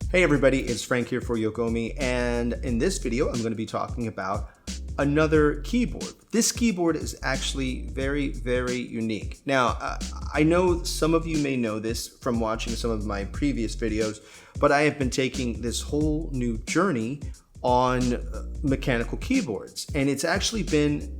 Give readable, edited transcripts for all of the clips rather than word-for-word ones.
Hey everybody, it's Frank here for Yogomi, and in this video I'm going to be talking about another keyboard. This keyboard is actually very unique. Now, I know some of you may know this from watching some of my previous videos, but I have been taking this whole new journey on mechanical keyboards, and it's actually been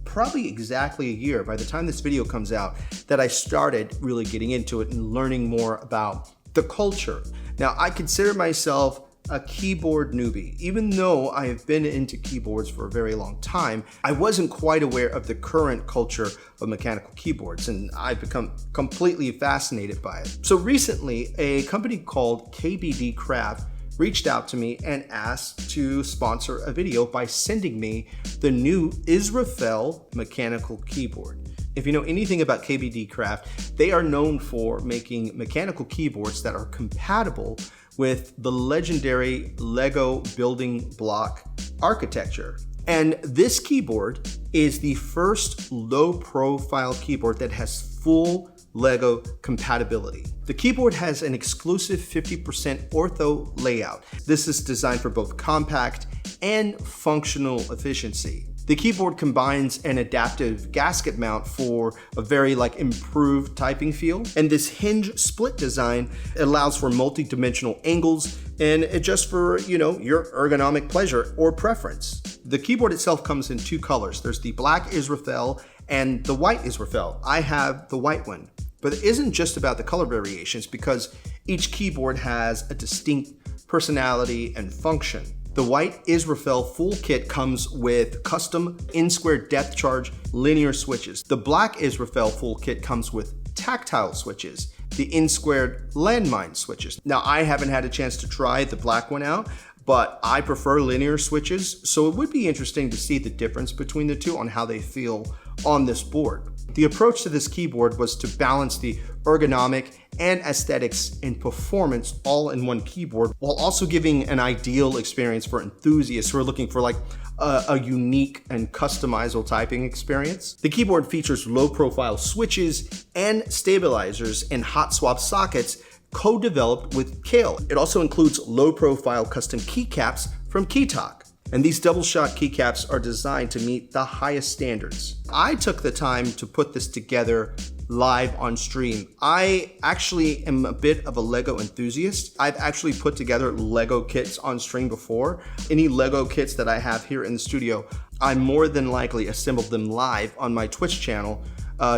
probably exactly a year by the time this video comes out that I started really getting into it and learning more about the culture. Now, I consider myself a keyboard newbie. Even though I have been into keyboards for a very long time, I wasn't quite aware of the current culture of mechanical keyboards, and I've become completely fascinated by it. So recently, a company called KBDcraft reached out to me and asked to sponsor a video by sending me the new Israfel mechanical keyboard. If you know anything about KBDcraft, they are known for making mechanical keyboards that are compatible with the legendary Lego building block architecture. And this keyboard is the first low-profile keyboard that has full Lego compatibility. The keyboard has an exclusive 50% ortho layout. This is designed for both compact and functional efficiency. The keyboard combines an adaptive gasket mount for a very improved typing feel, and this hinge split design allows for multi-dimensional angles and adjusts for, your ergonomic pleasure or preference. The keyboard itself comes in two colors. There's the black Israfel and the white Israfel. I have the white one, but it isn't just about the color variations because each keyboard has a distinct personality and function. The white Israfel full kit comes with custom N-squared depth charge linear switches. The black Israfel full kit comes with tactile switches, the N-squared landmine switches. Now, I haven't had a chance to try the black one out, but I prefer linear switches, so it would be interesting to see the difference between the two on how they feel on this board. The approach to this keyboard was to balance the ergonomic and aesthetics and performance all in one keyboard, while also giving an ideal experience for enthusiasts who are looking for a unique and customizable typing experience. The keyboard features low-profile switches and stabilizers and hot swap sockets co-developed with Kale. It also includes low-profile custom keycaps from Keytalk. And these double-shot keycaps are designed to meet the highest standards. I took the time to put this together live on stream. I actually am a bit of a Lego enthusiast. I've actually put together Lego kits on stream before. Any Lego kits that I have here in the studio, I more than likely assembled them live on my Twitch channel,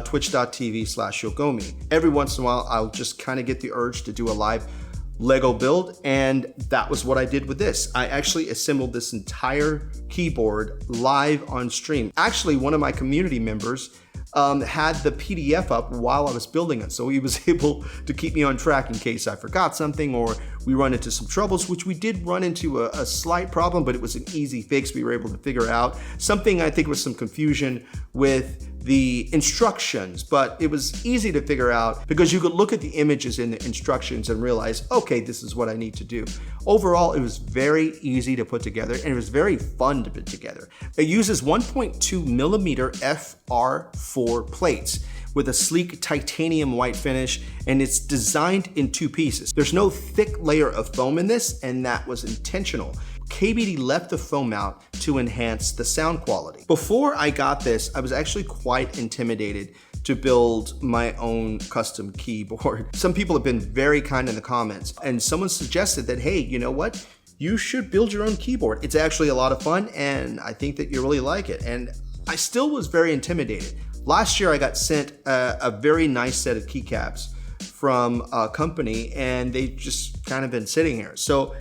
twitch.tv/Yogomi. Every once in a while, I'll just kind of get the urge to do a live Lego build, and that was what I did with this. I actually assembled this entire keyboard live on stream. Actually, one of my community members had the PDF up while I was building it, so he was able to keep me on track in case I forgot something or we run into some troubles, which we did run into a slight problem, but it was an easy fix we were able to figure out. Something I think was some confusion with the instructions, but it was easy to figure out because you could look at the images in the instructions and realize, okay, this is what I need to do. Overall, it was very easy to put together and it was very fun to put together. It uses 1.2 millimeter FR4 plates with a sleek titanium white finish, and it's designed in two pieces. There's no thick layer of foam in this, and that was intentional. KBD left the foam out to enhance the sound quality. Before I got this, I was actually quite intimidated to build my own custom keyboard. Some people have been very kind in the comments, and someone suggested that, hey, you know what? You should build your own keyboard. It's actually a lot of fun, and I think that you really like it. And I still was very intimidated. Last year, I got sent a very nice set of keycaps from a company, and they've just kind of been sitting here. So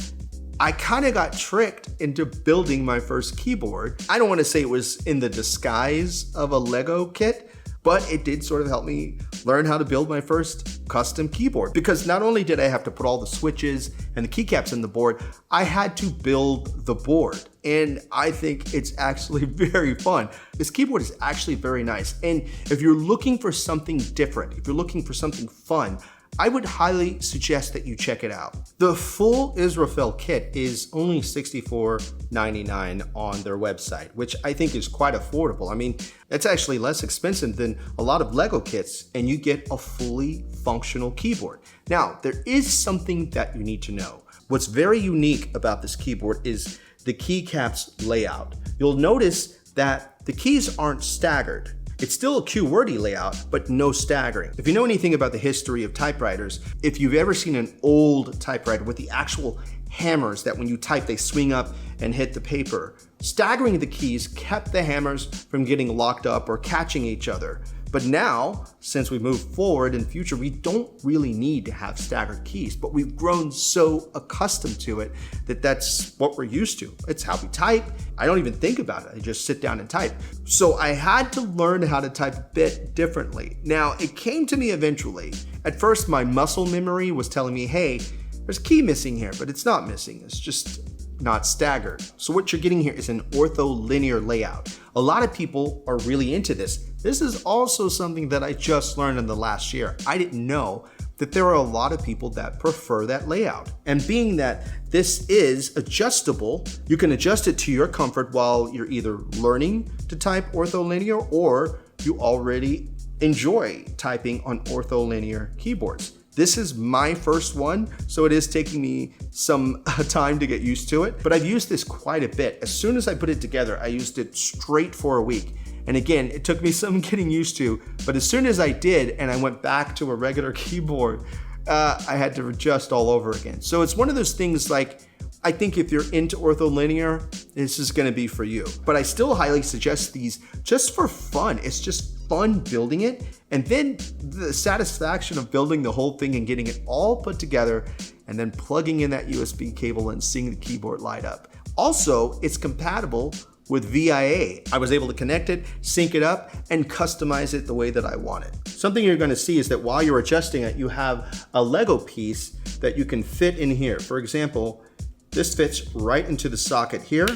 I kind of got tricked into building my first keyboard. I don't want to say it was in the disguise of a Lego kit, but it did sort of help me learn how to build my first custom keyboard, because not only did I have to put all the switches and the keycaps in the board, I had to build the board. And I think it's actually very fun. This keyboard is actually very nice. And if you're looking for something different, if you're looking for something fun, I would highly suggest that you check it out. The full Israfel kit is only $64.99 on their website, which I think is quite affordable. I mean, it's actually less expensive than a lot of Lego kits, and you get a fully functional keyboard. Now, there is something that you need to know. What's very unique about this keyboard is the keycaps layout. You'll notice that the keys aren't staggered. It's still a QWERTY layout, but no staggering. If you know anything about the history of typewriters, if you've ever seen an old typewriter with the actual hammers that when you type, they swing up and hit the paper, staggering the keys kept the hammers from getting locked up or catching each other. But now, since we move forward in future, we don't really need to have staggered keys, but we've grown so accustomed to it that that's what we're used to. It's how we type. I don't even think about it. I just sit down and type. So I had to learn how to type a bit differently. Now, it came to me eventually. At first, my muscle memory was telling me, hey, there's a key missing here, but it's not missing. It's just not staggered. So what you're getting here is an ortholinear layout. A lot of people are really into this. This is also something that I just learned in the last year. I didn't know that there are a lot of people that prefer that layout. And being that this is adjustable, you can adjust it to your comfort while you're either learning to type ortholinear or you already enjoy typing on ortholinear keyboards. This is my first one, so it is taking me some time to get used to it, but I've used this quite a bit. As soon as I put it together, I used it straight for a week. And again, it took me some getting used to, but as soon as I did and I went back to a regular keyboard, I had to adjust all over again. So it's one of those things like, I think if you're into ortholinear, this is gonna be for you. But I still highly suggest these just for fun. It's just fun building it. And then the satisfaction of building the whole thing and getting it all put together and then plugging in that USB cable and seeing the keyboard light up. Also, it's compatible with VIA. I was able to connect it, sync it up, and customize it the way that I want it. Something you're gonna see is that while you're adjusting it, you have a Lego piece that you can fit in here. For example, this fits right into the socket here,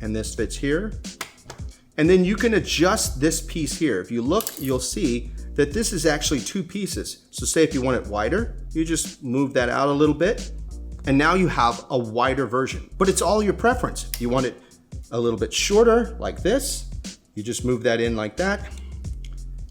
and this fits here. And then you can adjust this piece here. If you look, you'll see that this is actually two pieces. So say if you want it wider, you just move that out a little bit, and now you have a wider version. But it's all your preference. If you want it a little bit shorter, like this, you just move that in like that,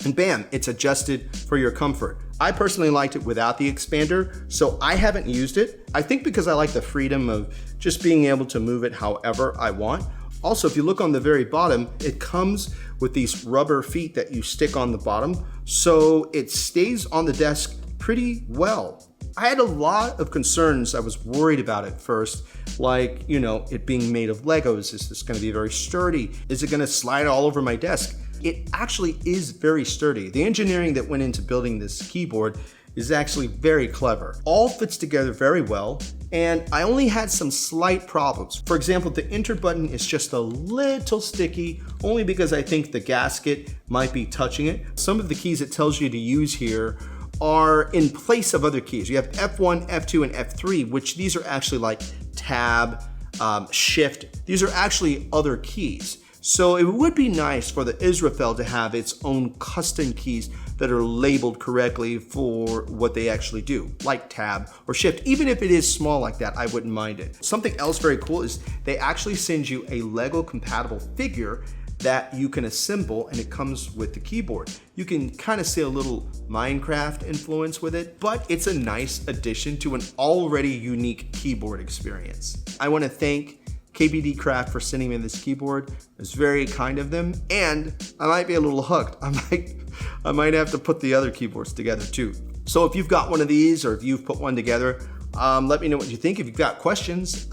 and bam, it's adjusted for your comfort. I personally liked it without the expander, so I haven't used it. I think because I like the freedom of just being able to move it however I want. Also, if you look on the very bottom, it comes with these rubber feet that you stick on the bottom, so it stays on the desk pretty well. I had a lot of concerns I was worried about at first, like, you know, it being made of Legos. Is this gonna be very sturdy? Is it gonna slide all over my desk? It actually is very sturdy. The engineering that went into building this keyboard is actually very clever. All fits together very well, and I only had some slight problems. For example, the enter button is just a little sticky, only because I think the gasket might be touching it. Some of the keys it tells you to use here are in place of other keys. You have F1, F2, and F3, which these are actually like tab, shift. These are actually other keys. So it would be nice for the Israfel to have its own custom keys that are labeled correctly for what they actually do, like tab or shift. Even if it is small like that, I wouldn't mind it. Something else very cool is they actually send you a Lego compatible figure that you can assemble, and it comes with the keyboard. You can kind of see a little Minecraft influence with it, but it's a nice addition to an already unique keyboard experience. I want to thank KBDcraft for sending me this keyboard. It's very kind of them, and I might be a little hooked. I might have to put the other keyboards together too. So if you've got one of these, or if you've put one together, let me know what you think. If you've got questions,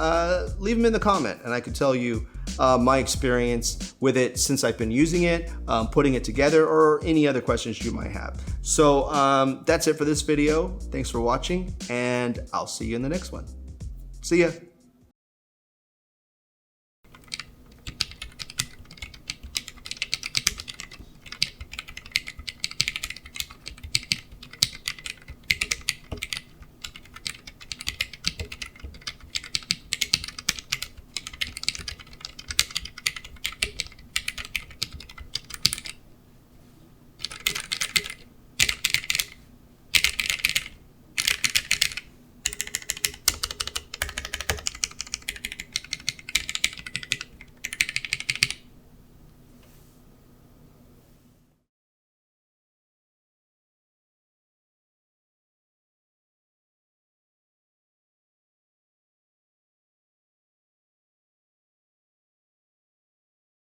leave them in the comment, and I can tell you my experience with it since I've been using it, putting it together, or any other questions you might have. So that's it for this video. Thanks for watching, and I'll see you in the next one. See ya.